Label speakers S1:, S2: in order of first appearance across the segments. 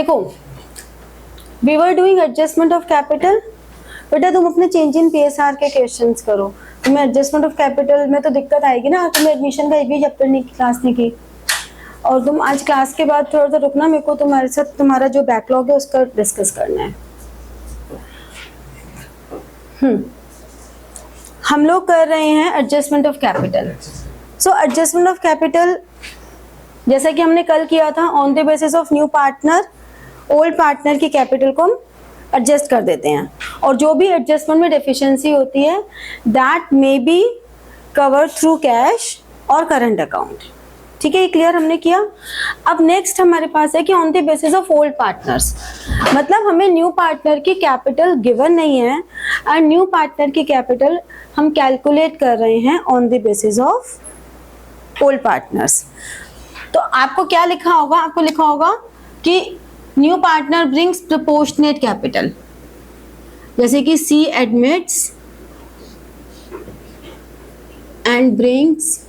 S1: देखो we were doing adjustment of capital. बेटा तुम अपने चेंज इन पीएसआर के क्वेश्चंस करो, तुम्हें एडजस्टमेंट ऑफ कैपिटल में तो दिक्कत आएगी ना, तुम्हें एडमिशन का एक भी चैप्टर नहीं क्लास नहीं की, और तुम आज क्लास के बाद थोड़ा सा रुकना, मेरे को तुम्हारे साथ तुम्हारा जो बैकलॉग है उसका डिस्कस करना है। हम लोग कर रहे हैं adjustment of capital. So adjustment of capital जैसा कि हमने कल किया था, on the basis of new partner old partner की कैपिटल को हम एडजस्ट कर देते हैं, और जो भी एडजस्टमेंट में डेफिशिएंसी होती है that may be cover through cash और करंट अकाउंट। ठीक है, ये क्लियर हमने किया। अब नेक्स्ट हमारे पास है कि on the basis of old partners, मतलब हमें न्यू पार्टनर की कैपिटल गिवन नहीं है एंड न्यू पार्टनर की कैपिटल हम कैलकुलेट कर रहे हैं on the basis of old partners. तो आपको क्या लिखा होगा, आपको लिखा होगा कि new partner brings proportionate capital, जैसे कि C admits and brings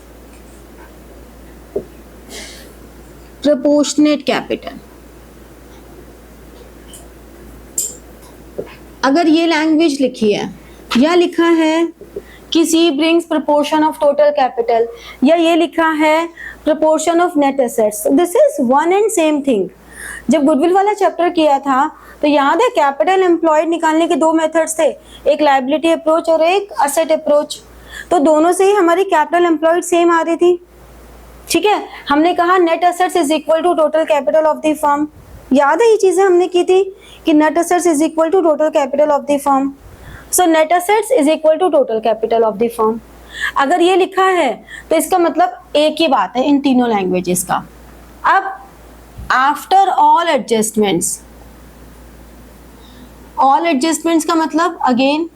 S1: proportionate capital. अगर ये लैंग्वेज लिखी है या लिखा है कि C brings proportion of total capital, या ये लिखा है proportion of net assets, this is one and same thing. जब गुडविल वाला चैप्टर किया था तो याद है कैपिटल एम्प्लॉयड निकालने के दो मेथड्स थे, एक लायबिलिटी अप्रोच और एक असेट अप्रोच। तो दोनों से ही हमारी कैपिटल एम्प्लॉयड सेम आ रही थी। ठीक है, हमने कहा net assets is equal to total capital of the firm. याद है ये चीजें हमने की थी कि net assets is equal to total capital of the firm. So net assets is equal to total capital of the firm. अगर ये लिखा है तो इसका मतलब एक ही बात है इन तीनों लैंग्वेजेस का। अब आफ्टर ऑल एडजस्टमेंट्स का मतलब अगेन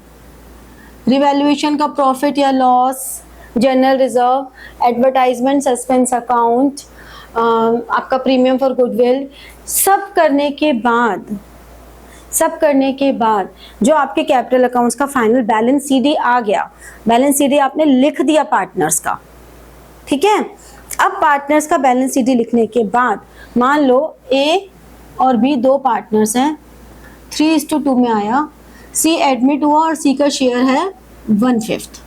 S1: रिवैल्यूएशन का प्रॉफिट या loss, general reserve, advertisement, suspense account, आपका प्रीमियम फॉर गुडविल, सब करने के बाद जो आपके कैपिटल अकाउंट्स का फाइनल बैलेंस सीडी आ गया, बैलेंस सीडी आपने लिख दिया पार्टनर्स का। ठीक है, अब पार्टनर्स का बैलेंस सीडी लिखने के बाद मान लो ए और बी दो पार्टनर्स हैं, 3:2 में आया, सी एडमिट हुआ और सी का शेयर है 1/5।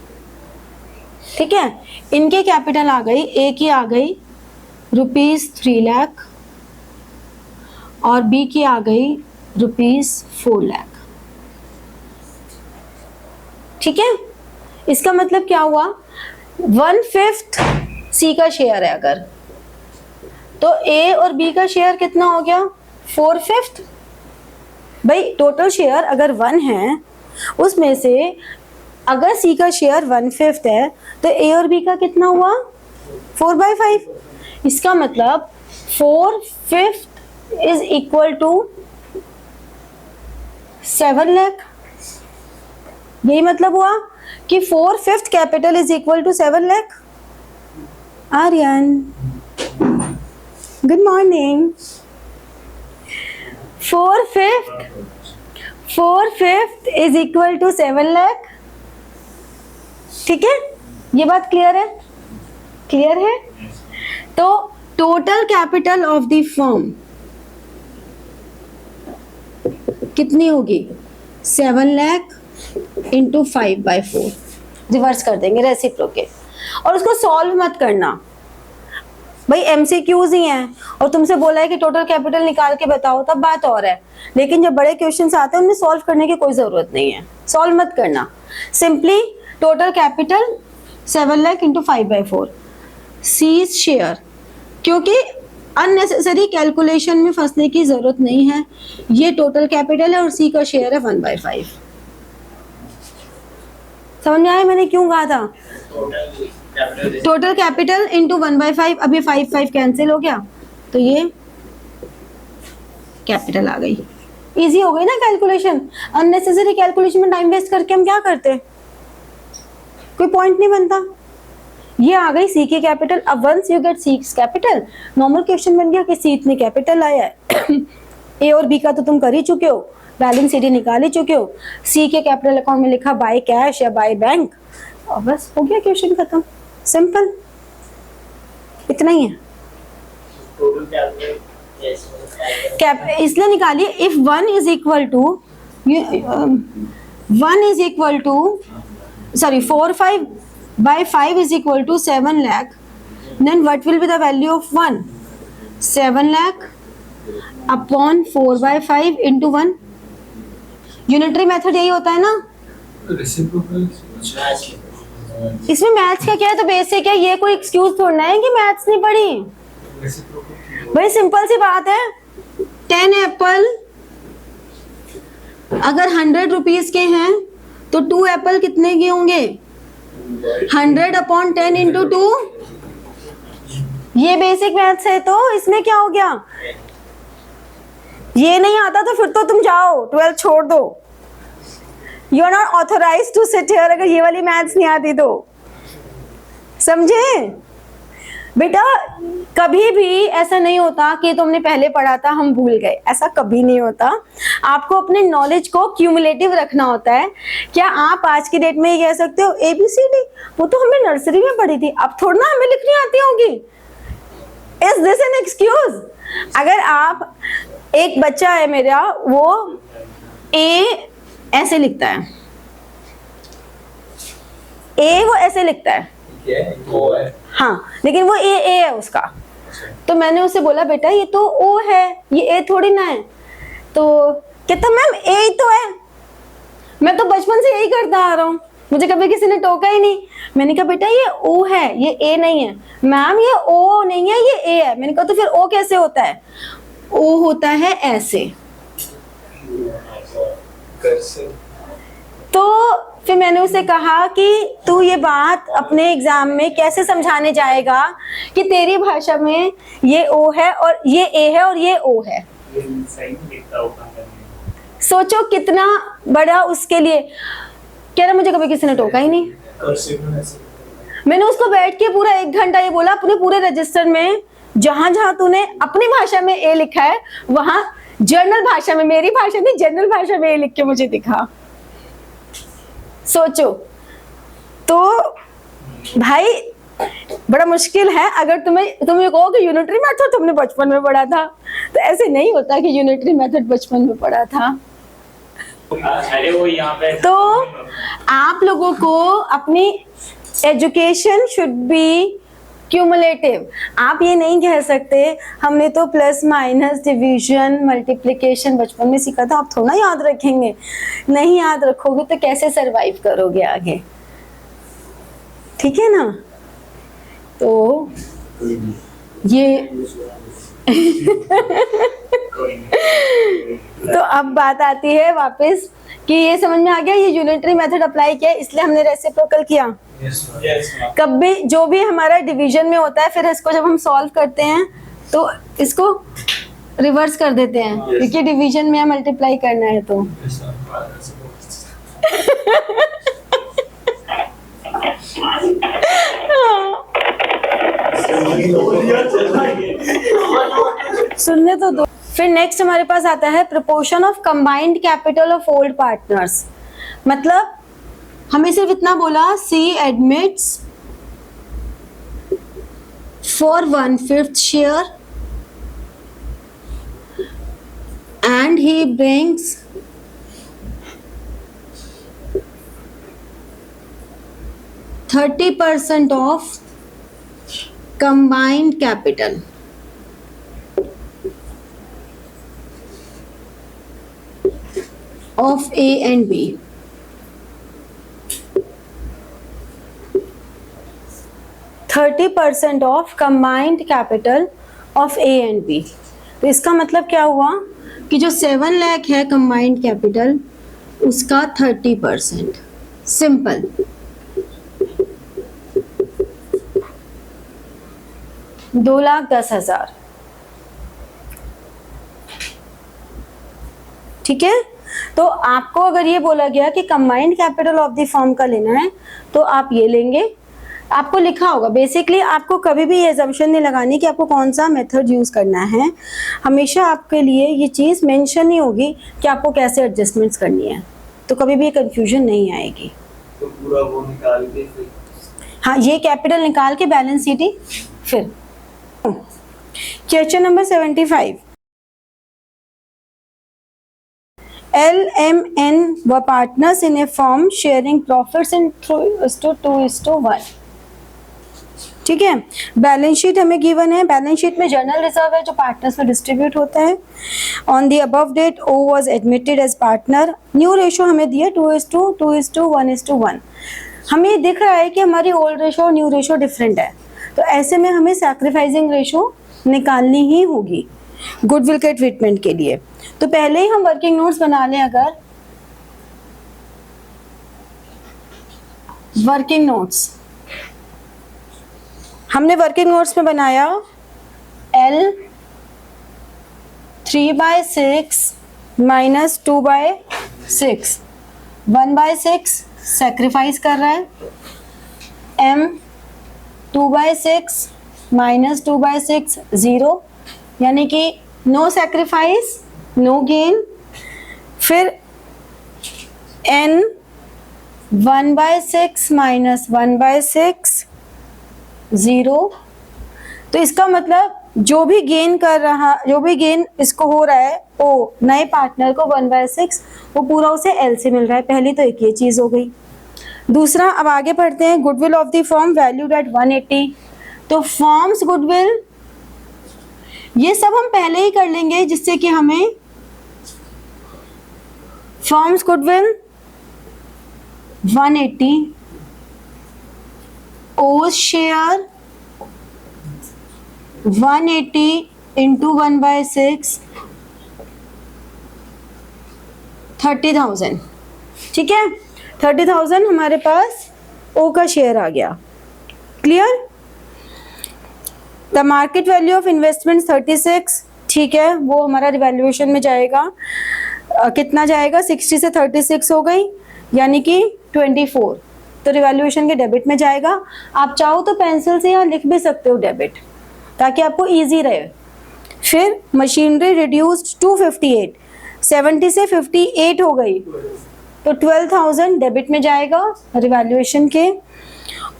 S1: ठीक है, इनके कैपिटल आ गई, ए की आ गई ₹3 लाख और बी की आ गई ₹4 लाख। ठीक है, इसका मतलब क्या हुआ, 1/5 सी का शेयर है अगर, तो ए और बी का शेयर कितना हो गया, 4/5। भाई टोटल शेयर अगर 1 है उसमें से अगर सी का शेयर 1/5 है तो ए और बी का कितना हुआ, 4/5। इसका मतलब 4/5 इज इक्वल टू 7 लाख। यही मतलब हुआ कि 4/5 capital is equal to 7 lakh. Aryan good morning. 4/5 is equal to 7 lakh. ठीक है, ये बात क्लियर है, क्लियर है। तो total capital of the firm कितनी होगी, 7 लाख इंटू 5/4। रिवर्स कर देंगे रेसिप्रोकेट, और उसको सॉल्व मत करना भाई, एमसीक्यूज ही हैं और तुमसे बोला है कि टोटल कैपिटल निकाल के बताओ, तब बात और है। लेकिन जब बड़े क्वेश्चंस आते हैं उनमें सॉल्व करने की कोई जरूरत नहीं है, सॉल्व मत करना। Simply total capital 7 lakh into 5/4, C share, क्योंकि अननेसेसरी कैलकुलेशन में फंसने की जरूरत नहीं है। ये टोटल कैपिटल है और सी का शेयर है 1/5। समझ में आया मैंने क्यों कहा था, टोटल कैपिटल इंटू 1/5। अब ये 5 कैंसिल हो गया तो ये कैपिटल आ गई। इजी हो गई ना कैलकुलेशन। अननेसेसरी कैलकुलेशन में टाइम वेस्ट करके हम क्या करते, कोई पॉइंट नहीं बनता। ये आ गई सी की कैपिटल। अब once you get C capital, normal question बन गया कि सी इतनी कैपिटल आया है। ए और बी का तो तुम कर ही चुके हो, बैलेंस शीट निकाल ही चुके हो। सी के कैपिटल अकाउंट में लिखा बाय कैश या बाय बैंक, और बस हो गया क्वेश्चन खत्म। सिंपल, इतना ही है। इसलिए निकालिए, if 1 is equal to 1 is equal to sorry 4/5 is equal to 7 lakh, then what will be the value of 1? 7 lakh upon 4/5 into 1। Unitary method यही होता है ना। इसमें मैथ्स का क्या है, तो बेसिक है, ये कोई एक्सक्यूज थोड़ा है कि मैथ्स नहीं पढ़ी। बड़ी सिंपल सी बात है। 10 एप्पल अगर 100 रुपीज के हैं तो 2 एप्पल कितने के होंगे? 100 अपॉन 10 इंटू 2। ये बेसिक मैथ्स है, तो इसमें क्या हो गया? ये नहीं आता तो फिर तो तुम जाओ 12 छोड़ दो। You are not authorized to sit here अगर ये वाली मैथ्स नहीं आती तो। समझे बेटा? कभी भी ऐसा नहीं होता कि तुमने पहले पढ़ा था हम भूल गए, ऐसा कभी नहीं होता। आपको अपने नॉलेज को क्यूमुलेटिव रखना होता है। क्या आप आज की डेट में ये कह सकते हो ABCD वो तो हमने नर्सरी में पढ़ी थी, अब थोड़ा ना हमें लिखनी आती होगी? Is this an excuse? अगर आप, एक बच्चा है मेरा, वो A ऐसे लिखता है, A वो ऐसे लिखता है, हाँ, लेकिन वो A है उसका। तो मैंने उससे बोला बेटा ये तो O है, ये A थोड़ी ना है। तो कहता मैम A ही तो है, मैं तो बचपन से यही करता आ रहा हूँ, मुझे कभी किसी ने टोका ही नहीं। मैंने कहा बेटा ये O है, ये A नहीं है। मैम ये O नहीं है, ये A है। मैंने कहा तो फिर O कैसे होता है? O होता है ऐसे। तो फिर मैंने उसे कहा कि तू ये बात अपने एग्जाम में कैसे समझाने जाएगा कि तेरी भाषा में ये O है और ये A है और ये O है। सोचो कितना बड़ा उसके लिए। कह रहा मुझे कभी किसी ने टोका ही नहीं। मैंने उसको बैठ के पूरा 1 घंटा ये बोला, अपने पूरे रजिस्टर में जहां जहां तूने अपनी भाषा में A लिखा है वहां जर्नल भाषा में, मेरी भाषा नहीं जर्नल भाषा में A लिख के मुझे दिखा। सोचो तो भाई बड़ा मुश्किल है। अगर तुम्हें कहो कि यूनिटरी मेथड तुमने बचपन में पढ़ा था, तो ऐसे नहीं होता कि यूनिटरी मेथड बचपन में पढ़ा था।
S2: अरे वो यहाँ पे
S1: तो आप लोगों को अपनी एजुकेशन शुड बी क्यूमुलेटिव। आप ये नहीं कह सकते हमने तो प्लस माइनस डिवीजन मल्टीप्लिकेशन बचपन में सीखा था, आप थोड़ा याद रखेंगे। नहीं याद रखोगे तो कैसे सरवाइव करोगे आगे? ठीक है ना? तो ये तो अब बात आती है वापस कि ये समझ में आ गया, ये यूनिटरी मेथड अप्लाई किया इसलिए हमने रेसिप्रोकल किया। कभी जो भी हमारा डिवीजन में होता है, फिर इसको जब हम सॉल्व करते हैं तो इसको रिवर्स कर देते हैं, क्योंकि डिवीजन में मल्टीप्लाई करना है। तो सुनने तो दो। फिर नेक्स्ट हमारे पास आता है proportion of combined capital of old partners. मतलब हमें सिर्फ इतना बोला, C admits for 1/5 share and he brings 30% of combined capital of A and B. %30 of combined capital of A and B. तो इसका मतलब क्या हुआ कि जो 7 लाख है combined capital उसका 30%। सिंपल। $2,10,000। ठीक है? तो आपको अगर ये बोला गया कि combined capital of the firm का लेना है तो आप ये लेंगे। आपको लिखा होगा, बेसिकली आपको कभी भी ये assumption नहीं लगानी कि आपको कौन सा मेथड यूज करना है। हमेशा आपके लिए ये चीज मेंशन नहीं होगी कि आपको कैसे एडजस्टमेंट्स करनी है, तो कभी भी कंफ्यूजन नहीं आएगी।
S3: तो पूरा वो निकाल के फिर,
S1: हाँ, ये कैपिटल निकाल के बैलेंस शीट ही। फिर question number 75। LMN were partners in a firm sharing profits in 2:1. ठीक है, बैलेंस शीट हमें गिवन है, बैलेंस शीट में जर्नल रिजर्व है जो पार्टनर्स में डिस्ट्रीब्यूट होता है। On the above date O was admitted as partner. New ratio हमें दिया 2:1:1। हमें दिख रहा है कि हमारी ओल्ड रेशो और न्यू रेशो डिफरेंट है, तो ऐसे में हमें सैक्रिफाइसिंग रेशो निकालनी ही होगी गुडविल के ट्रीटमेंट के लिए। तो पहले ही हम वर्किंग नोट्स बना लें। अगर वर्किंग नोट्स हमने वर्किंग नोट्स में बनाया L 3/6 - 2/6, 1/6 सेक्रीफाइस कर रहा है, M 2/6 - 2/6 0, यानी कि नो सेक्रीफाइस नो गेन। फिर N 1/6 - 1/6 0। तो इसका मतलब जो भी गेन इसको हो रहा है वो नए पार्टनर को 1/6 वो पूरा उसे L से मिल रहा है। पहली तो एक ये चीज हो गई। दूसरा, अब आगे पढ़ते हैं। Goodwill of the firm valued at 180। तो फर्म्स गुडविल ये सब हम पहले ही कर लेंगे, जिससे कि हमें फर्म्स गुडविल 180 ओज शेयर 180 इंटू 1/6 30,000। ठीक है, 30,000 हमारे पास ओ का शेयर आ गया। Clear. The market value of investment 36। ठीक है, वो हमारा रिवैल्यूएशन में जाएगा। कितना जाएगा, 60 से 36 हो गई, यानी कि 24। तो रिवैल्यूएशन के डेबिट में जाएगा। आप चाहो तो पेंसिल से यहाँ लिख भी सकते हो डेबिट, ताकि आपको इजी रहे। फिर मशीनरी रिड्यूस्ड टू 58, 70 से 58 हो गई, तो 12,000 डेबिट में जाएगा रिवैल्यूएशन के।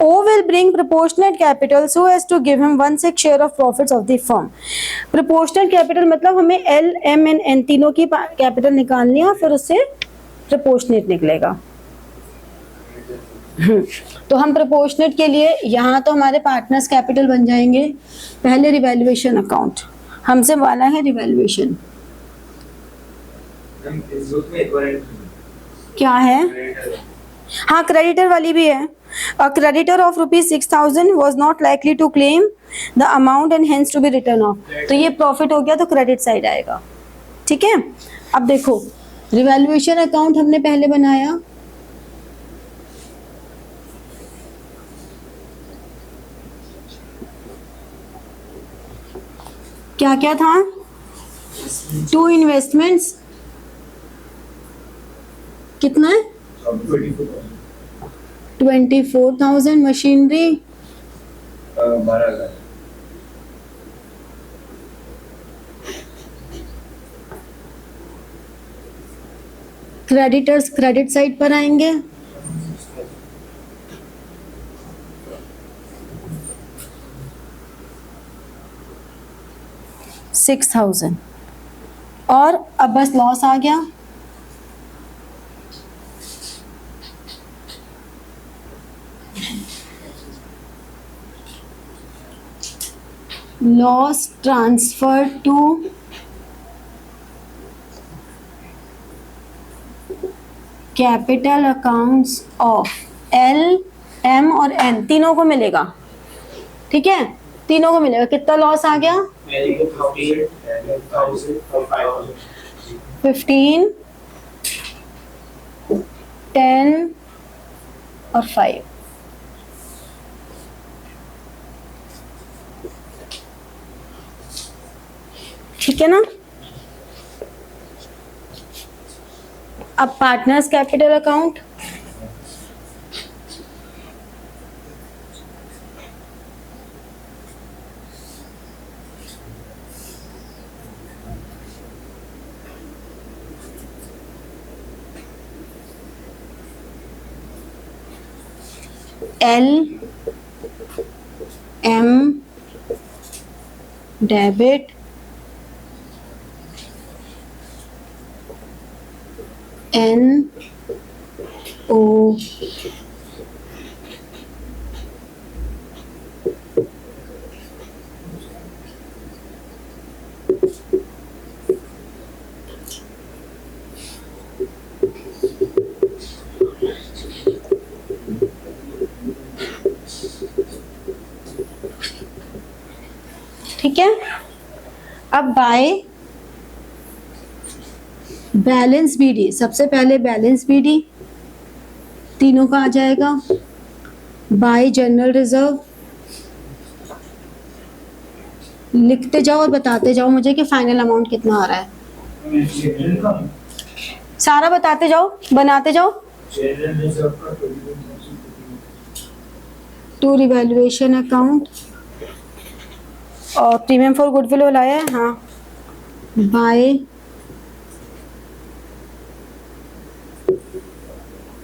S1: O will bring proportionate capital so as to give him 1/6 share of profits of the firm. Proportionate capital मतलब हमें L, M and N तीनों की कैपिटल निकालनी है, फिर उससे proportionate निकलेगा। तो हम proportionate के लिए यहाँ तो हमारे पार्टनर्स कैपिटल बन जाएंगे। पहले रिवैल्यूएशन अकाउंट हमसे वाला है रिवैल्यूएशन क्या है? हाँ, क्रेडिटर वाली भी है। A creditor of ₹6,000 was not likely to claim the amount and hence to be written off. तो ये प्रॉफिट हो गया, तो क्रेडिट साइड आएगा। ठीक है, अब देखो रिवैल्यूएशन अकाउंट हमने पहले बनाया। क्या क्या था? 2 इन्वेस्टमेंट्स कितना है? 24,000। मशीनरी
S3: 12,000।
S1: क्रेडिटर्स क्रेडिट साइड पर आएंगे। $6,000 और अब बस लॉस आ गया। Loss transferred to capital accounts of L, M और N तीनों को मिलेगा। ठीक है, तीनों को मिलेगा। कितना लॉस आ गया? 15, 10 और 5। ठीक है ना। अब partners capital account L, M debit NO ठीक है। अब बाय बैलेंस बीडी, सबसे पहले बैलेंस बीडी तीनों का आ जाएगा। बाय जनरल रिजर्व, लिखते जाओ और बताते जाओ मुझे कि फाइनल अमाउंट कितना आ रहा है। सारा बताते जाओ, बनाते जाओ। टू रिवैल्यूएशन अकाउंट और प्रीमियम फॉर गुडविल वाला है। हाँ, by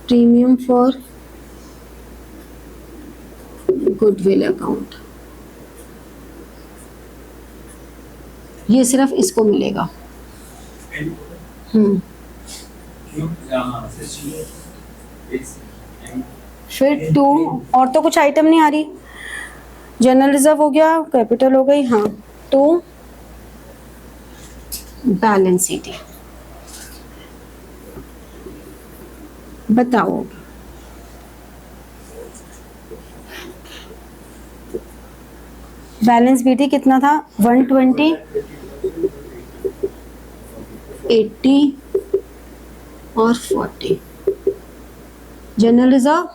S1: premium for goodwill account, ये सिर्फ इसको मिलेगा। फिर टू, और तो कुछ आइटम नहीं आ रही। जनरल रिजर्व हो गया, कैपिटल हो गई। हाँ, टू बैलेंस शीट बताओ। बैलेंस बीटी कितना था? 120, 80 और 40। जनरल रिजर्व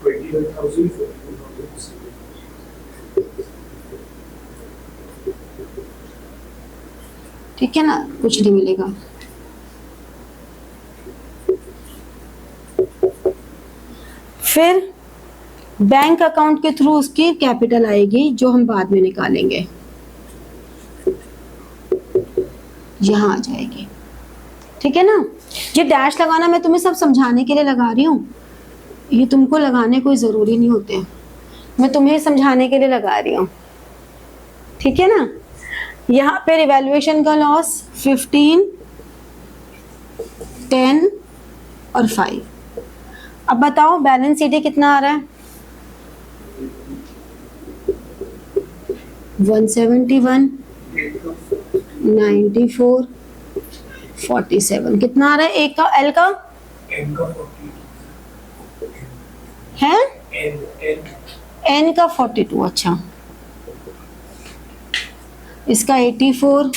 S3: 21,000
S1: ठीक है ना, कुछ नहीं मिलेगा। फिर बैंक अकाउंट के थ्रू उसकी कैपिटल आएगी जो हम बाद में निकालेंगे, यहां आ जाएगी। ठीक है ना। ये डैश लगाना मैं तुम्हें सब समझाने के लिए लगा रही हूँ, ये तुमको लगाने कोई जरूरी नहीं होते, मैं तुम्हें समझाने के लिए लगा रही हूँ। ठीक है ना। यहाँ पे रिवैल्यूएशन का लॉस 15, 10 और 5। अब बताओ बैलेंस शीट कितना आ रहा है? 171, 94, 47। कितना आ रहा है एक का? एल का है, एन का 42। अच्छा, इसका 84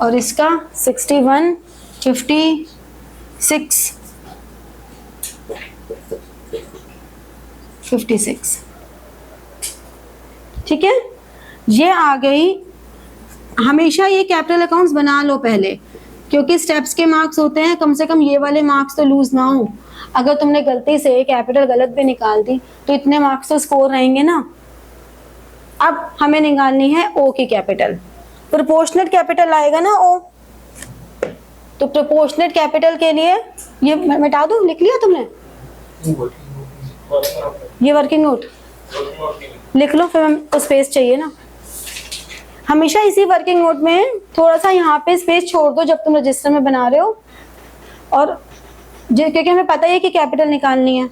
S1: और इसका 61, 56, 56। ठीक है, ये आ गई। हमेशा ये कैपिटल अकाउंट्स बना लो पहले, क्योंकि स्टेप्स के मार्क्स होते हैं, कम से कम ये वाले मार्क्स तो लूज ना हो। अगर तुमने गलती से कैपिटल गलत भी निकाल दी तो इतने मार्क्स तो स्कोर रहेंगे ना। अब हमें निकालनी है ओ की कैपिटल। प्रोपोर्शनेट कैपिटल आएगा ना ओ, तो प्रोपोर्शनेट कैपिटल के लिए ये मिटा दो। लिख लिया तुमने ये वर्किंग नोट? लिख लो, फिर हमको स्पेस चाहिए ना। हमेशा इसी वर्किंग नोट में थोड़ा सा यहाँ पे स्पेस छोड़ दो जब तुम रजिस्टर में बना रहे हो, और क्योंकि हमें पता ही है कि कैपिटल निकालनी है।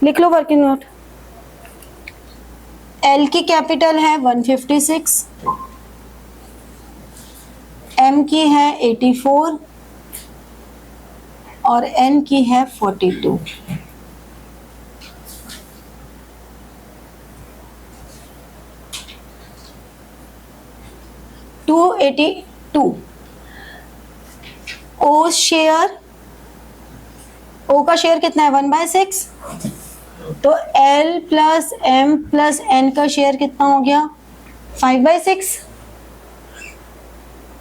S1: लिख लो वर्किंग नोट। एल की कैपिटल है 156, एम की है 84 और एन की है 42। ओ शेयर, ओ का शेयर कितना है? 1/6। तो L plus M plus N का शेयर कितना हो गया? 5/6।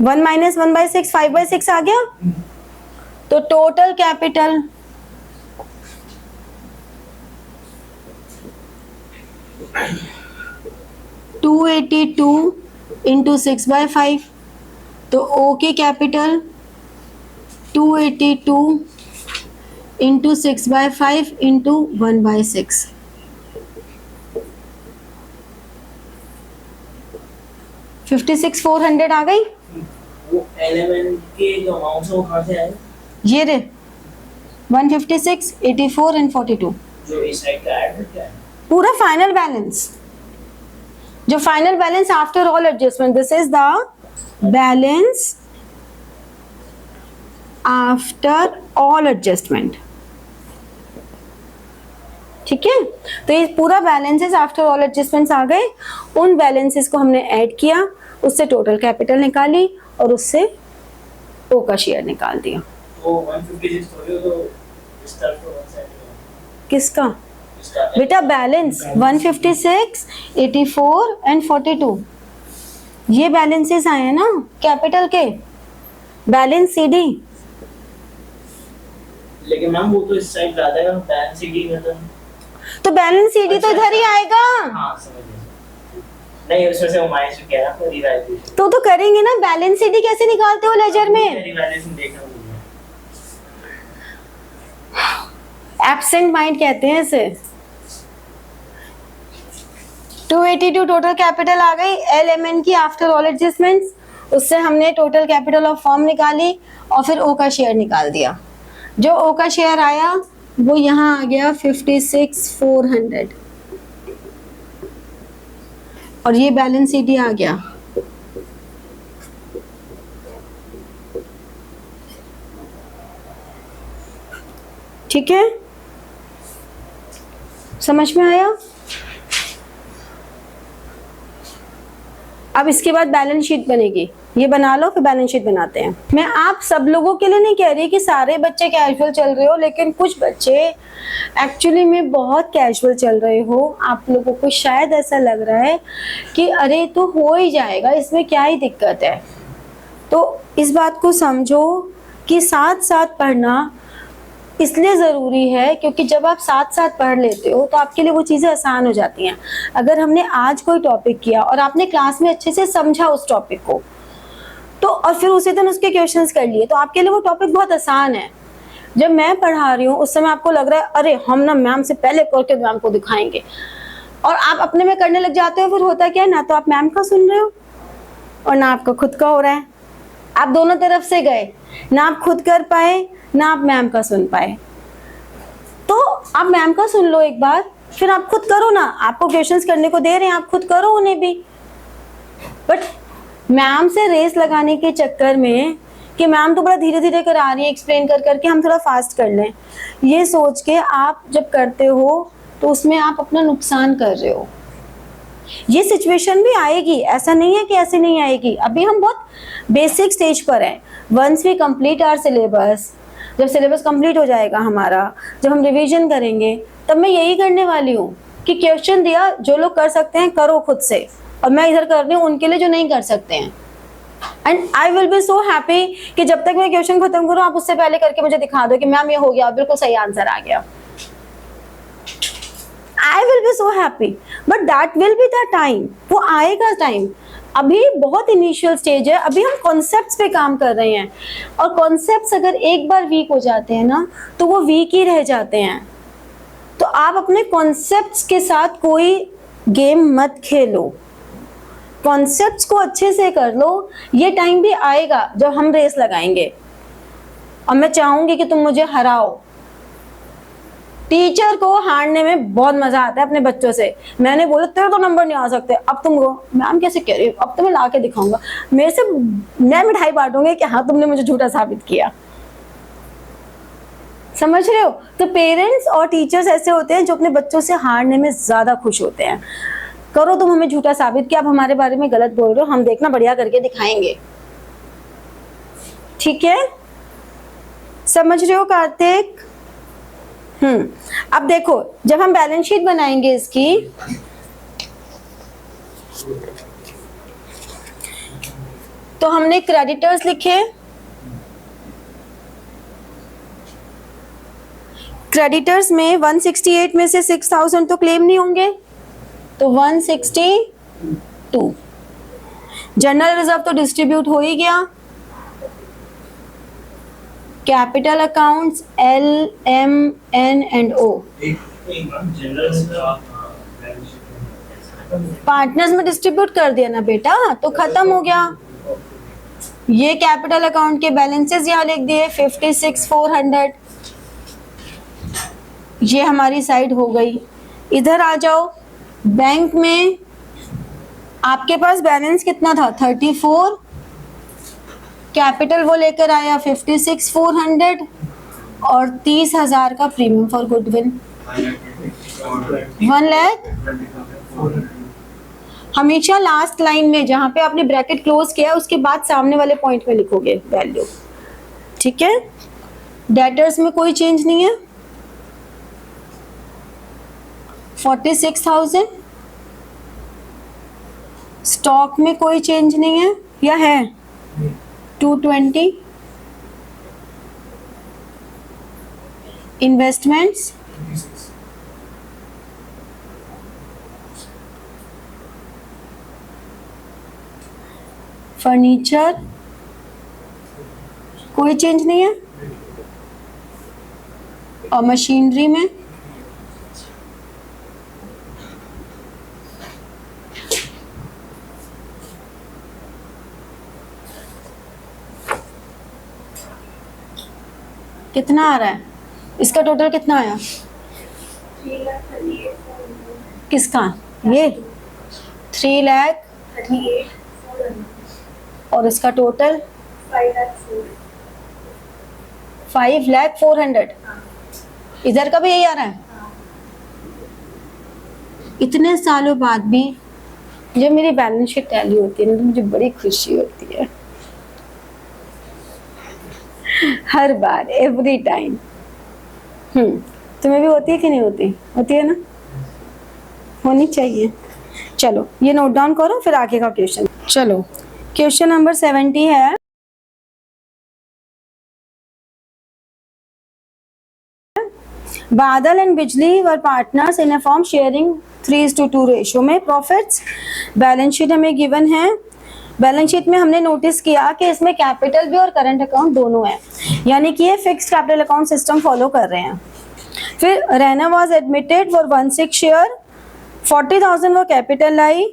S1: 1 माइनस 1/6 5/6 आ गया। तो टोटल कैपिटल $282 इंटू 6/5। तो O की कैपिटल 282 इंटू 6/5 इंटू 1/6। 56,400 आ गई।
S4: वो एलिमेंट के जो अमाउंट्स है वो कहाँ से आए?
S1: ये रे 156, 84 एंड 42,
S4: जो इस साइड का ऐड है क्या है?
S1: पूरा फाइनल बैलेंस, जो final balance after all adjustment, this is the balance after all adjustment. ठीक है, तो ये पूरा बैलेंसेस आफ्टर ऑल एडजस्टमेंट्स आ गए। उन बैलेंसेस को हमने ऐड किया, उससे टोटल कैपिटल निकाली और उससे ओ का शेयर निकाल दिया।
S4: वो 156 हो गया तो इस तरफ को वन साइड में
S1: किसका
S4: इसका
S1: बेटा? बैलेंस 156, 84 एंड 42, ये बैलेंसेस आए हैं ना कैपिटल के, बैलेंस सीडी।
S4: लेकिन मैम वो तो इस साइड ला देगा बैलेंस सीडी में
S1: तो बैलेंस सीडी तो इधर ही आएगा।
S4: हाँ समझ गया। नहीं उसमें से वो माइनस में कह रहा था रिवैल्यूएशन।
S1: तो करेंगे ना, बैलेंस सीडी कैसे निकालते हो लेजर में?
S4: रिवैल्यूएशन देखना मुझे।
S1: एब्सेंट माइंड कहते हैं इसे। 282 टोटल कैपिटल आ गई LMN की आफ्टर ऑल एडजस्टमेंट्स, उससे हमने टोटल कैपिटल ऑफ फर्म निकाली और फिर ओ का शेयर निकाल दिया। जो ओ का शेयर आया वो यहाँ आ गया 56,400 और ये बैलेंस सीडी आ गया। ठीक है, समझ में आया? अब इसके बाद बैलेंस शीट बनेगी, ये बना लो फिर बैलेंस शीट बनाते हैं। मैं आप सब लोगों के लिए नहीं कह रही कि सारे बच्चे कैजुअल चल रहे हो, लेकिन कुछ बच्चे एक्चुअली में बहुत कैजुअल चल रहे हो। आप लोगों को शायद ऐसा लग रहा है कि अरे तो हो ही जाएगा, इसमें क्या ही दिक्कत है। तो इस बात को समझो कि साथ साथ पढ़ना इसलिए ज़रूरी है क्योंकि जब आप साथ साथ पढ़ लेते हो तो आपके लिए वो चीज़ें आसान हो जाती हैं। अगर हमने आज कोई टॉपिक किया और आपने क्लास में अच्छे से समझा उस टॉपिक को, तो और फिर उसी दिन उसके क्वेश्चंस कर लिए, तो आपके लिए वो टॉपिक बहुत आसान है। जब मैं पढ़ा रही हूँ उस समय आपको लग रहा है अरे हम ना मैम से पहले करके मैम को दिखाएंगे, और आप अपने में करने लग जाते हो। फिर होता क्या है, ना तो आप मैम का सुन रहे हो और ना आपका खुद का हो रहा है। आप दोनों तरफ से गए, ना आप खुद कर पाए ना आप मैम का सुन पाए। तो आप मैम का सुन लो एक बार, फिर आप खुद करो ना। आपको क्वेश्चंस करने को दे रहे हैं, आप खुद करो उन्हें भी। बट मैम से रेस लगाने के चक्कर में कि मैम तो बड़ा धीरे धीरे करा रही है, एक्सप्लेन कर करके हम थोड़ा फास्ट कर लें, ये सोच के आप जब करते हो तो उसमें आप अपना नुकसान कर रहे हो। ये सिचुएशन भी आएगी, ऐसा नहीं है कि ऐसे नहीं आएगी। अभी हम बहुत बेसिक स्टेज पर हैं। Once we complete our syllabus, जब सिलेबस कंप्लीट हो जाएगा हमारा, जब हम रिवीजन करेंगे, तब मैं यही करने वाली हूँ कि क्वेश्चन दिया, जो लोग कर सकते हैं करो खुद से, और मैं इधर कर रही हूँ उनके लिए जो नहीं कर सकते हैं। And I will be so happy कि जब तक मैं क्वेश्चन खत्म करूँ आप उससे पहले करके मुझे दिखा दो कि मैम ये हो गया, बिल्कुल सही आंसर आ गया। I will be so happy, but that will be the time, वो आएगा टाइम। अभी बहुत इनिशियल स्टेज है, अभी हम कॉन्सेप्ट्स पे काम कर रहे हैं, और कॉन्सेप्ट्स अगर एक बार वीक हो जाते हैं ना तो वो वीक ही रह जाते हैं। तो आप अपने कॉन्सेप्ट्स के साथ कोई गेम मत खेलो, कॉन्सेप्ट्स को अच्छे से कर लो। ये टाइम भी आएगा जब हम रेस लगाएंगे और मैं चाहूंगी कि तुम मुझे हराओ। टीचर को हारने में बहुत मजा आता है अपने बच्चों से। मैंने बोला तेरे तो नंबर नहीं आ सकते, अब तुमको मैम कैसे कह रही हो, अब तो मैं ला के दिखाऊंगा, मेरे से मैं मिठाई बांटूंगी कि हाँ तुमने मुझे झूठा साबित किया। समझ रहे हो? तो पेरेंट्स और टीचर्स ऐसे होते हैं जो अपने बच्चों से हारने में ज्यादा खुश होते हैं। करो तुम हमें झूठा साबित किया, आप हमारे बारे में गलत बोल रहे हो, हम देखना बढ़िया करके दिखाएंगे। ठीक है, समझ रहे हो कार्तिक? अब देखो, जब हम बैलेंस शीट बनाएंगे इसकी, तो हमने क्रेडिटर्स लिखे, क्रेडिटर्स में 168 में से 6000 तो क्लेम नहीं होंगे, तो 162। जनरल रिजर्व तो डिस्ट्रीब्यूट हो ही गया। Capital accounts L, M, N and O।
S3: General
S1: partners में डिस्ट्रीब्यूट कर दिया ना बेटा, तो खत्म हो गया। ये कैपिटल अकाउंट के बैलेंसेस यहाँ लिख दिए 56,400। ये हमारी साइड हो गई। इधर आ जाओ, बैंक में आपके पास बैलेंस कितना था 34, कैपिटल वो लेकर आया 56,400 और 30,000 का प्रीमियम फॉर गुडविल 1 लाख। हमेशा लास्ट लाइन में जहां पे आपने ब्रैकेट क्लोज किया उसके बाद सामने वाले पॉइंट में लिखोगे वैल्यू, ठीक है। डेटर्स में कोई चेंज नहीं है, 46,000। स्टॉक में कोई चेंज नहीं है या है 220। इन्वेस्टमेंट्स फर्नीचर कोई चेंज नहीं है, और मशीनरी में कितना आ रहा है, इसका टोटल कितना आया, किसका, ये 3,38,400 और इसका टोटल 5,04,000। इधर का भी यही आ रहा है। इतने सालों बाद भी जब मेरी बैलेंस शीट टैली होती है ना तो मुझे बड़ी खुशी होती है, हर बार, एवरी टाइम। तुम्हें भी होती है कि नहीं होती? होती है ना, होनी चाहिए। चलो ये नोट डाउन करो, फिर आगे का क्वेश्चन। चलो क्वेश्चन नंबर 70 है। बादल एंड बिजली वर partners in a form sharing 3:2 ratio में प्रॉफिट्स। बैलेंस शीट हमें गिवन है। बैलेंस शीट में हमने नोटिस किया कि इसमें कैपिटल भी और करंट अकाउंट दोनों है, यानी कि ये fixed capital account system follow कर रहे हैं। फिर Raina was admitted for 1/6 share, 40,000 वो कैपिटल लाई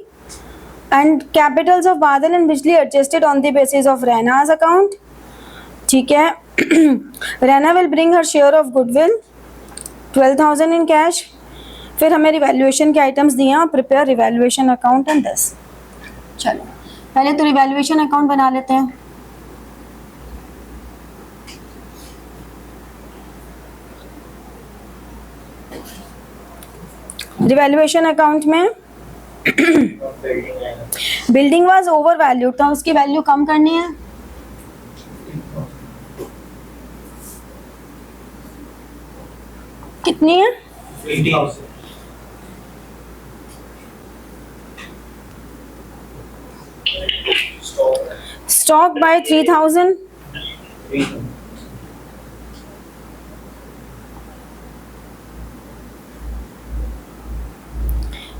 S1: and capitals of Badal and Bijli adjusted on the basis of Raina's account, ठीक है। Raina will bring her share of goodwill 12,000 in cash. फिर हमें रिवैल्यूएशन के आइटम्स दिए हैं, prepare revaluation account and this. चलो पहले तो रिवैल्यूएशन अकाउंट बना लेते हैं। रिवैल्यूएशन अकाउंट में बिल्डिंग वाज ओवर वैल्यूड, तो उसकी वैल्यू कम करनी है। कितनी है?
S3: 80,000।
S1: Stock by 3,000।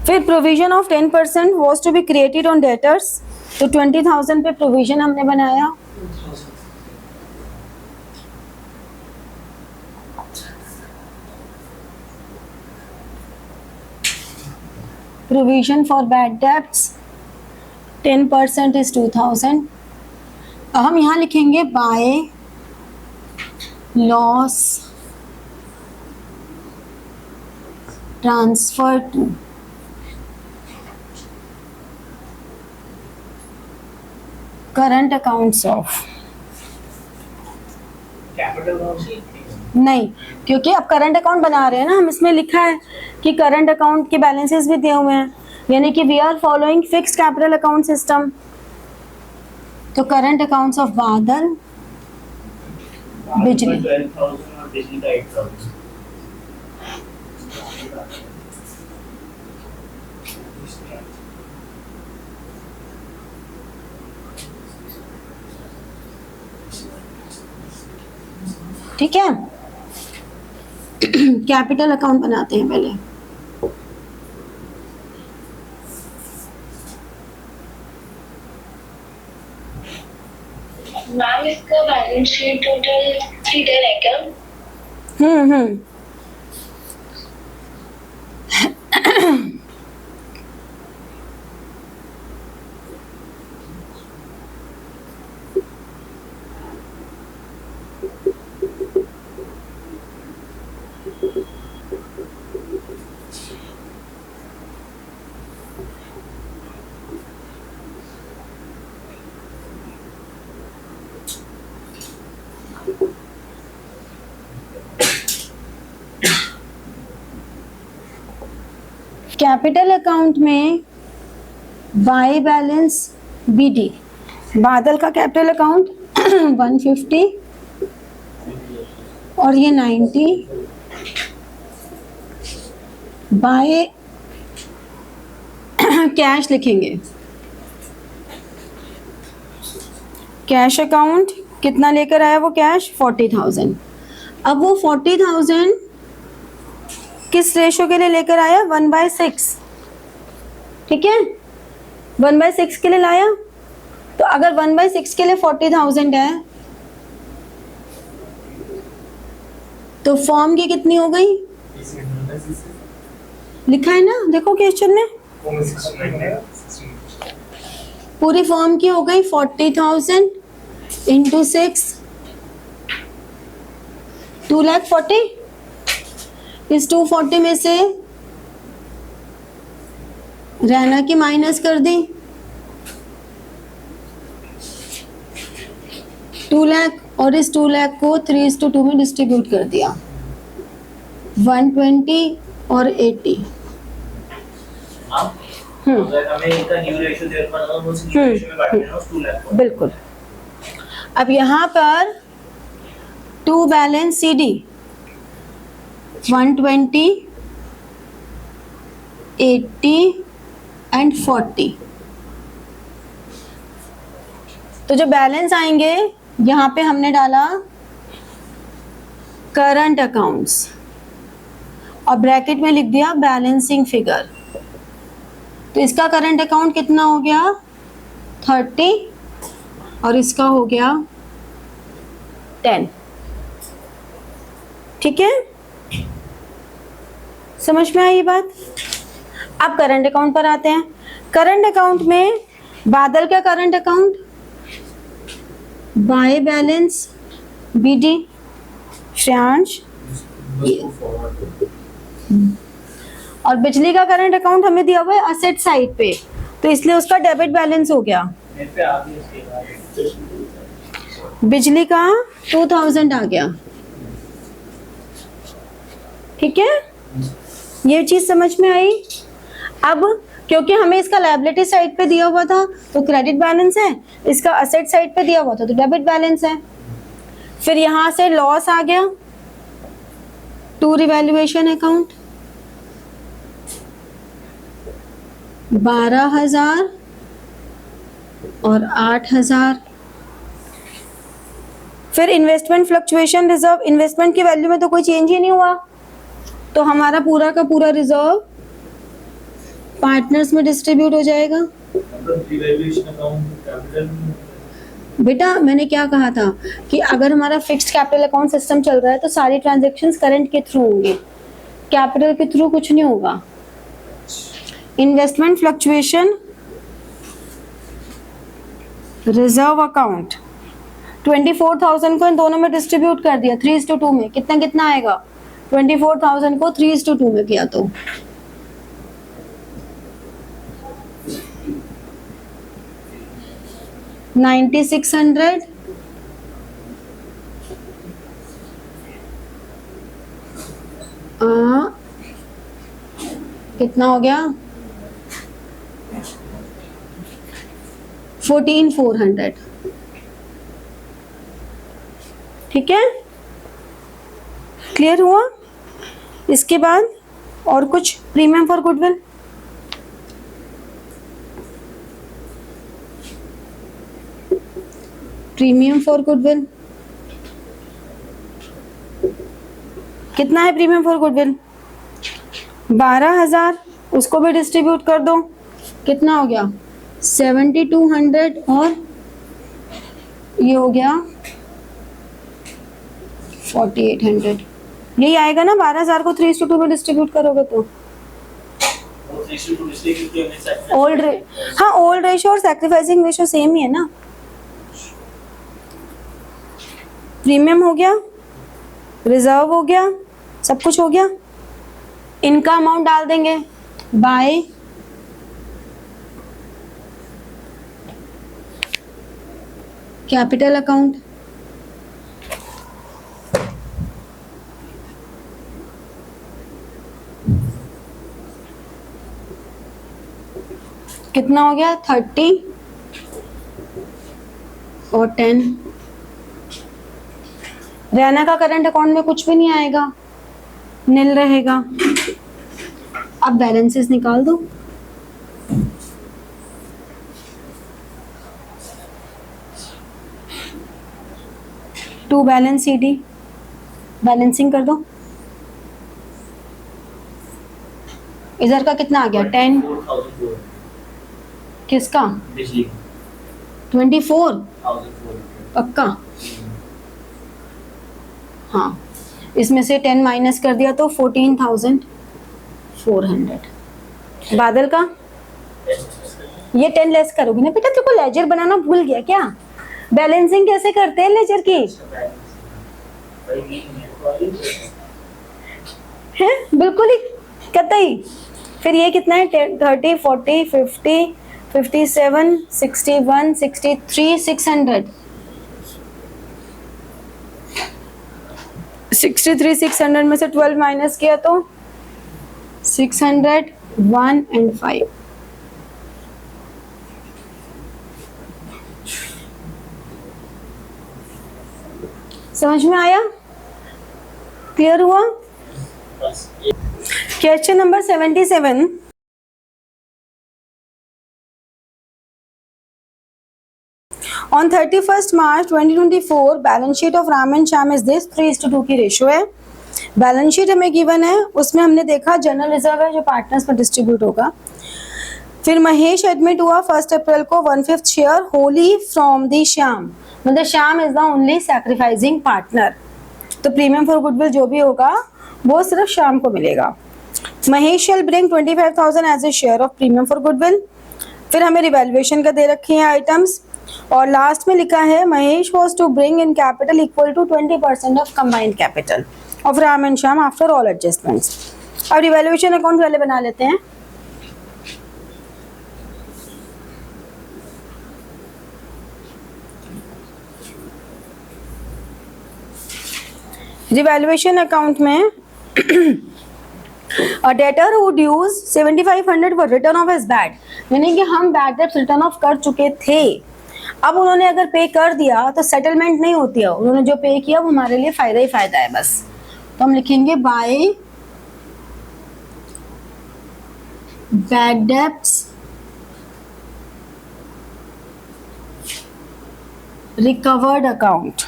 S1: फिर provision of 10% was to be created on debtors, तो 20,000 पे प्रोविजन हमने बनाया। Provision for bad debts 10% is 2,000। अब हम यहाँ लिखेंगे by loss transfer to current accounts of, नहीं क्योंकि अब करंट अकाउंट बना रहे हैं ना हम, इसमें लिखा है कि करंट अकाउंट के बैलेंसेस भी दिए हुए हैं, यानी कि we are following fixed capital account system. तो current accounts of Badal Bijli
S4: 12,000 और बिजली का 8,000।
S1: ठीक है। कैपिटल अकाउंट बनाते हैं पहले।
S5: मैम इसका बैलेंस शीट टोटल 310 है क्या?
S1: कैपिटल अकाउंट में बाय बैलेंस BD, बादल का कैपिटल अकाउंट 150 और ये 90, बाय कैश लिखेंगे। कैश अकाउंट कितना लेकर आया वो कैश 40,000। अब वो 40,000 किस रेशो के लिए लेकर आया 1/6, ठीक है 1/6 के लिए लाया। तो अगर 1/6 के लिए 40,000 है तो फॉर्म की कितनी हो गई, लिखा है ना देखो क्वेश्चन में, पूरी फॉर्म की हो गई 40,000 इंटू 6 2,40,000। इस 240 में से रैना की माइनस कर दी 2 लाख और इस 2 लाख को 3:2 में डिस्ट्रीब्यूट कर दिया 120 और 80।
S4: अगर हमें इनका न्यू रेशियो देखना है तो उस न्यू रेशियो में बांट देना उस 2 लाख को।
S1: बिल्कुल। अब यहाँ पर 2 बैलेंस CD 120 80 एंड 40। तो जो बैलेंस आएंगे यहाँ पे हमने डाला करंट अकाउंट्स और ब्रैकेट में लिख दिया बैलेंसिंग फिगर। तो इसका करंट अकाउंट कितना हो गया 30 और इसका हो गया 10, ठीक है समझ में आई ये बात। अब करंट अकाउंट पर आते हैं। करंट अकाउंट में बादल का current account by balance BD, Shreyansh और बिजली का करंट अकाउंट हमें दिया हुआ है असेट साइड पे, तो इसलिए उसका डेबिट बैलेंस हो गया। बिजली का 2000 आ गया, ठीक है ये चीज समझ में आई। अब क्योंकि हमें इसका लायबिलिटी साइड पे दिया हुआ था तो क्रेडिट बैलेंस है, इसका असेट साइड पे दिया हुआ था तो डेबिट बैलेंस है। फिर यहां से लॉस आ गया टू रिवैल्यूएशन अकाउंट 12,000 और 8,000। फिर इन्वेस्टमेंट फ्लक्चुएशन रिजर्व, इन्वेस्टमेंट की वैल्यू में तो कोई चेंज ही नहीं हुआ, तो हमारा पूरा का पूरा रिजर्व पार्टनर्स में डिस्ट्रीब्यूट हो जाएगा। बेटा मैंने क्या कहा था कि अगर हमारा फिक्स्ड कैपिटल अकाउंट सिस्टम चल रहा है तो सारी ट्रांजैक्शंस करंट के थ्रू होंगे, कैपिटल के थ्रू कुछ नहीं होगा। इन्वेस्टमेंट फ्लक्चुएशन रिजर्व अकाउंट 24,000 को इन दोनों में डिस्ट्रीब्यूट कर दिया 3:2 में, कितना कितना आएगा 24,000 को 3:2 में किया तो 9,600 कितना हो गया 14,400, ठीक है क्लियर हुआ। इसके बाद और कुछ premium for goodwill, premium for goodwill कितना है प्रीमियम फॉर गुडविल 12,000, उसको भी डिस्ट्रीब्यूट कर दो, कितना हो गया 7,200 और ये हो गया 4,800। यही आएगा ना 12,000 को 3:2 में डिस्ट्रीब्यूट करोगे तो ओल्ड हाँ ओल्ड रेशियो और सैक्रिफाइसिंग रेशियो सेम ही है ना। प्रीमियम हो गया, रिजर्व हो गया, सब कुछ हो गया। इनका अमाउंट डाल देंगे बाय कैपिटल अकाउंट कितना हो गया 30 और 10। रैना का करंट अकाउंट में कुछ भी नहीं आएगा, नील रहेगा। अब बैलेंसेस निकाल दो। टू बैलेंस CD, बैलेंसिंग कर दो। इधर का कितना आ गया 10,
S4: 4,004
S1: किसका
S4: बिजली
S1: 24
S4: 1,004
S1: पक्का। हाँ, इसमें से 10 माइनस कर दिया तो 14,400। बादल का ये 10 लेस करोगे ना बेटा, तेरे को लेजर बनाना भूल गया क्या? बैलेंसिंग कैसे करते हैं लेजर की? है बिल्कुल ही कतई। फिर ये कितना है 30 40 50 57 61 63 600 63 600 में से 12 माइनस किया तो 600 1 and 5। समझ में आया? क्लियर हुआ?
S4: बस
S1: question number 77। On 31st March 2024 balance sheet of Ram and Shyam is this 3:2 की रेशियो है। बैलेंस शीट हमें गिवन है, उसमें हमने देखा जनरल रिजर्व है जो पार्टनर्स पर डिस्ट्रीब्यूट होगा। फिर महेश एडमिट हुआ 1 अप्रैल को 1/5 share wholly from the Shyam, मतलब Shyam is the only sacrificing partner. तो प्रीमियम फॉर गुडविल जो भी होगा वो सिर्फ श्याम को मिलेगा। Mahesh shall bring 25,000 as a share of premium for goodwill. फिर हमें रिवैल्यूएशन का दे रखे हैं आइटम्स, और लास्ट में लिखा है Mahesh was to bring in capital equal to 20% of combined capital of Ram and Shyam after all adjustments. अब रिवैल्यूएशन अकाउंट पहले बना लेते हैं। रिवैल्यूएशन अकाउंट में A debtor who dues 7,500 for return of his bad, यानी कि हम बैड डेब्ट रिटर्न ऑफ कर चुके थे, अब उन्होंने अगर पे कर दिया तो सेटलमेंट नहीं होती है, उन्होंने जो पे किया वो हमारे लिए फायदा ही फायदा है बस। तो हम लिखेंगे by bad debts recovered account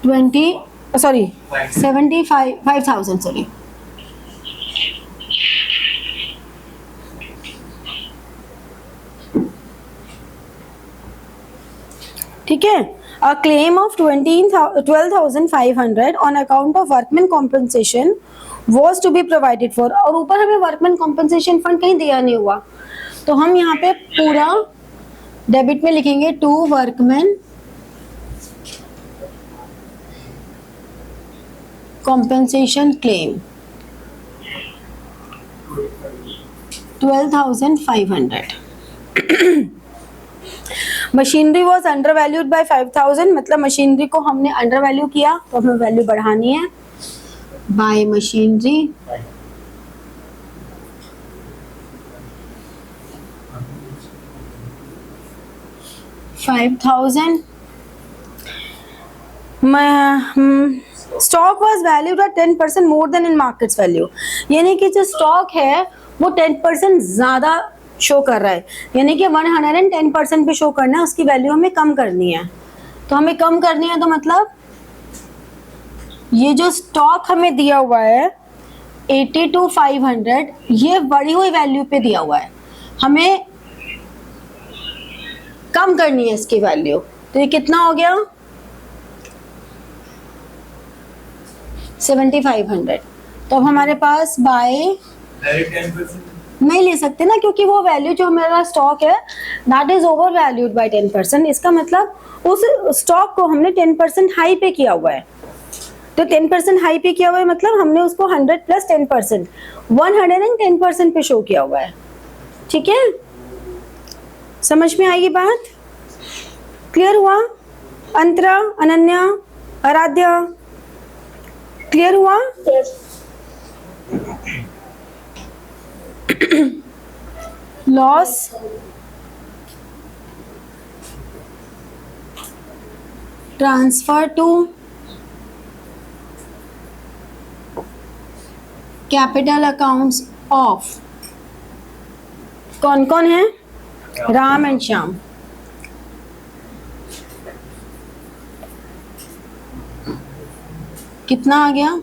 S1: 75,000 sorry. ठीक है। A claim of 12,500 on account of workman compensation was to be provided for, और ऊपर हमें वर्कमैन कॉम्पनसेशन फंड कहीं दिया नहीं हुआ, तो हम यहाँ पे पूरा डेबिट में लिखेंगे to workman compensation claim 12,500। Machinery was under valued by 5,000, मतलब मशीनरी को हमने अंडर वैल्यू किया तो हमें वैल्यू बढ़ानी है bye machinery 5,000। Stock was valued at 10% more then in markets value, यानी कि जो स्टॉक है वो 10% ज्यादा शो कर रहा है, यानी कि 110% पे शो करना है, उसकी वैल्यू हमें कम करनी है। तो हमें कम करनी है तो मतलब ये जो स्टॉक हमें दिया हुआ है 82,500, ये बढ़ी हुई वैल्यू पे दिया हुआ है, हमें कम करनी है इसकी वैल्यू। तो ये कितना हो गया 7,500। तो अब हमारे पास बाय नहीं ले सकते ना, क्योंकि वो वैल्यू जो हमारा स्टॉक है that is over valued bye 10%। इसका मतलब उस स्टॉक को हमने 10% हाई पे किया हुआ है, तो 10% हाई पे किया हुआ है मतलब हमने उसको 100 प्लस 10% 110% पे शो किया हुआ है। ठीक है, समझ में आई ये बात? क्लियर हुआ? अंतरा, अनन्या, आराध्या, क्लियर हुआ? Loss transfer to capital accounts of, कौन कौन है? राम एंड श्याम। कितना आ गया?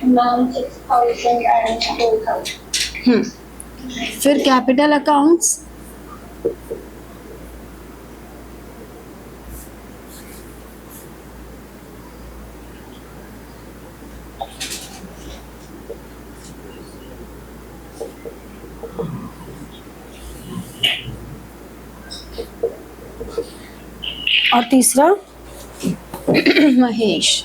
S5: Amount 6,000 and 4,000.
S1: फिर कैपिटल अकाउंट्स, और तीसरा महेश।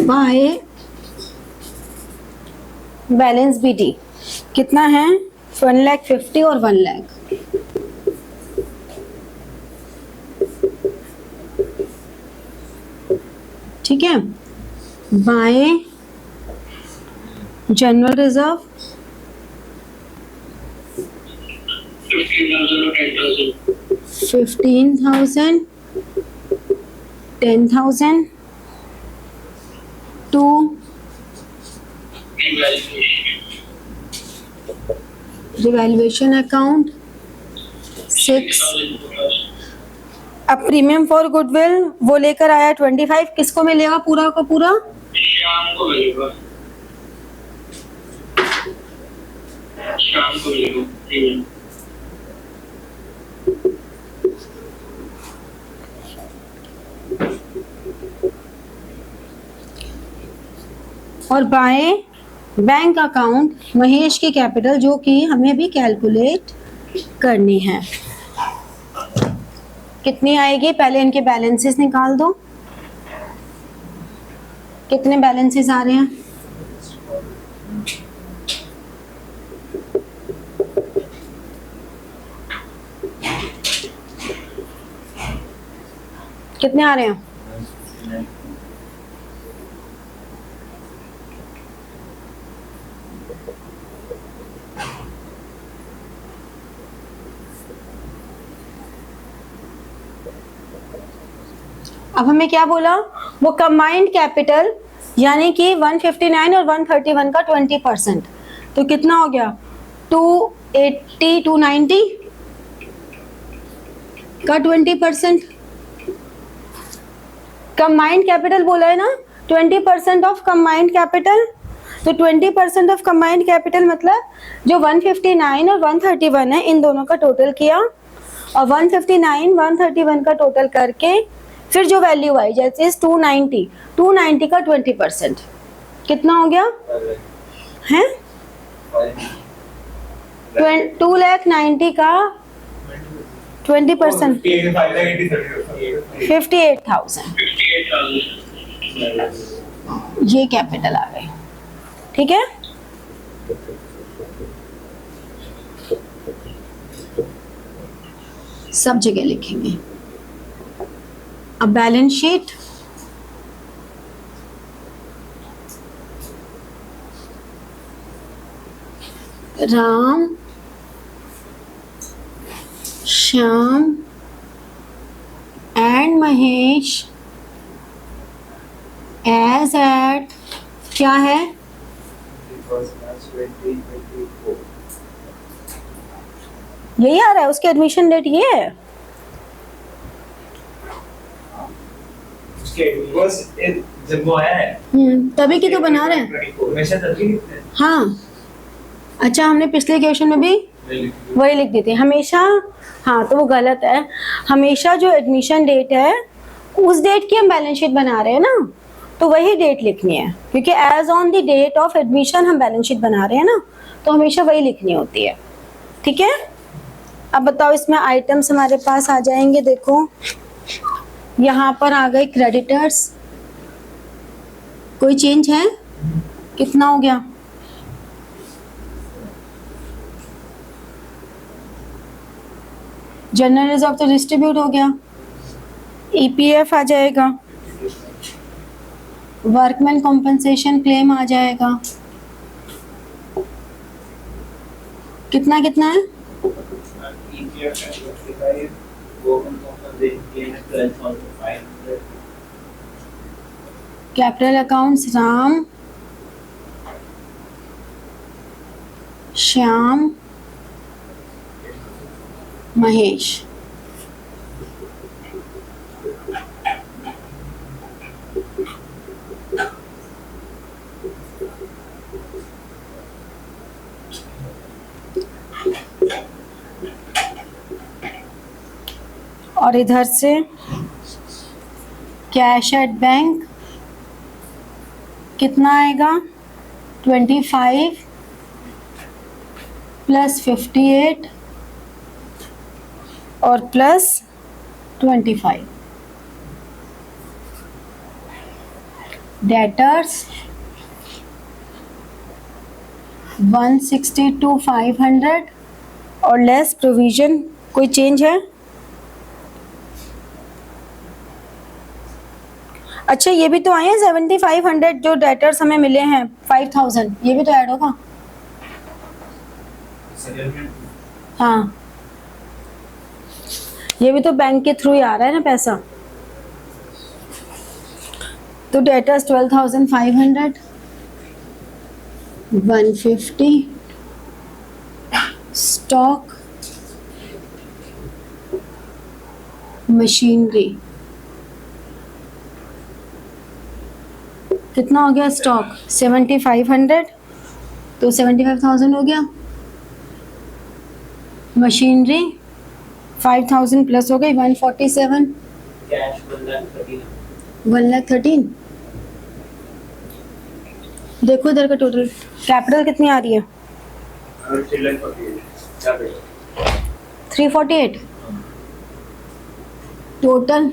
S1: बाय बैलेंस बीटी कितना है? 1,50,000 और 1,00,000। ठीक है। By general reserve 15,000, 10,000 to revaluation account 6। अब प्रीमियम फॉर गुडविल वो लेकर आया 25, किसको मिलेगा पूरा का पूरा?
S3: शाम को मिलेगा, शाम को मिलेगा।
S1: और बाय बैंक अकाउंट महेश की कैपिटल जो कि हमें भी कैलकुलेट करनी है। कितनी आएगी? पहले इनके बैलेंसेस निकाल दो। कितने बैलेंसेस आ रहे हैं? कितने आ रहे हैं? अब हमें क्या बोला? वो कंबाइंड कैपिटल यानी कि 159 और 131 का 20%, तो कितना हो गया? 280, 290 का 20%। कंबाइंड कैपिटल बोला है ना, 20% ऑफ कंबाइंड कैपिटल। तो 20% ऑफ कंबाइंड कैपिटल मतलब जो 159 और 131 है इन दोनों का टोटल किया, और 159 131 का टोटल करके फिर जो वैल्यू आई जैसे 290 का 20% कितना हो गया है? 290 का 20% 58,000। ये कैपिटल आ गई। ठीक है। सब जगह लिखेंगे। अब balance sheet Ram, Shyam and Mahesh as at क्या है? यही आ रहा है, उसके एडमिशन डेट ये है।
S3: जब वो आया है
S1: तभी की तो बना रहे हैं।
S3: हमेशा तभी
S1: हाँ अच्छा, हमने पिछले क्वेश्चन में भी वही लिख दी थी हमेशा। हाँ, तो वो गलत है। हमेशा जो एडमिशन डेट है उस डेट की हम बैलेंस शीट बना रहे हैं ना, तो वही डेट लिखनी है, क्योंकि as on the date of admission हम बैलेंस शीट बना रहे हैं ना, तो हमेशा वही लिखनी होती है। ठीक है, अब बताओ इसमें आइटम्स हमारे पास आ जाएंगे। देखो यहाँ पर आ गए क्रेडिटर्स, कोई चेंज है? कितना हो गया? जनरल रिजर्व तो डिस्ट्रीब्यूट हो गया, ईपीएफ आ जाएगा, वर्कमैन कॉम्पनसेशन क्लेम आ जाएगा। कितना कितना है? Capital accounts Ram, Shyam, Mahesh. और इधर से कैश एट बैंक कितना आएगा? 25 प्लस 58 और प्लस 25। डेटर्स 162,500 और लेस प्रोविजन। कोई चेंज है? अच्छा, ये भी तो आए हैं 7,500 जो डेटर्स हमें मिले हैं 5,000, ये भी तो ऐड होगा। हाँ, ये भी तो बैंक के थ्रू ही आ रहा है ना पैसा। तो डेटर्स 12,500, 150 स्टॉक, मशीनरी। कितना हो गया स्टॉक? 7,500, तो 75,000 हो गया। मशीनरी 5,000 प्लस हो गई 147,
S4: कैश
S1: 1,13,000। देखो इधर का टोटल कैपिटल कितनी आ रही है? 348। टोटल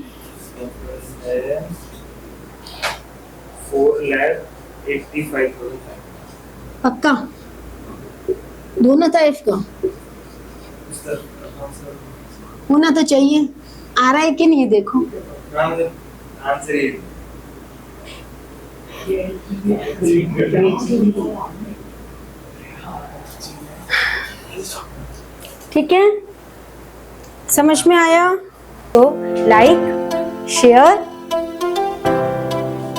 S3: 4,85,000।
S1: पक्का? दोनों तरफ का होना तो चाहिए। आ रहा है कि नहीं, देखो। ठीक है, समझ में आया? तो like, share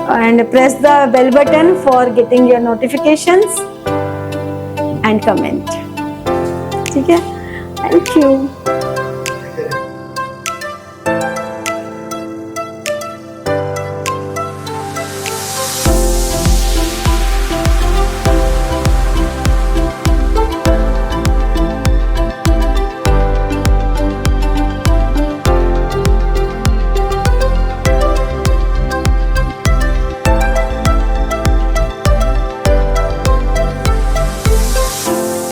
S1: and press the bell button for getting your notifications and comment. ठीक है, thank you.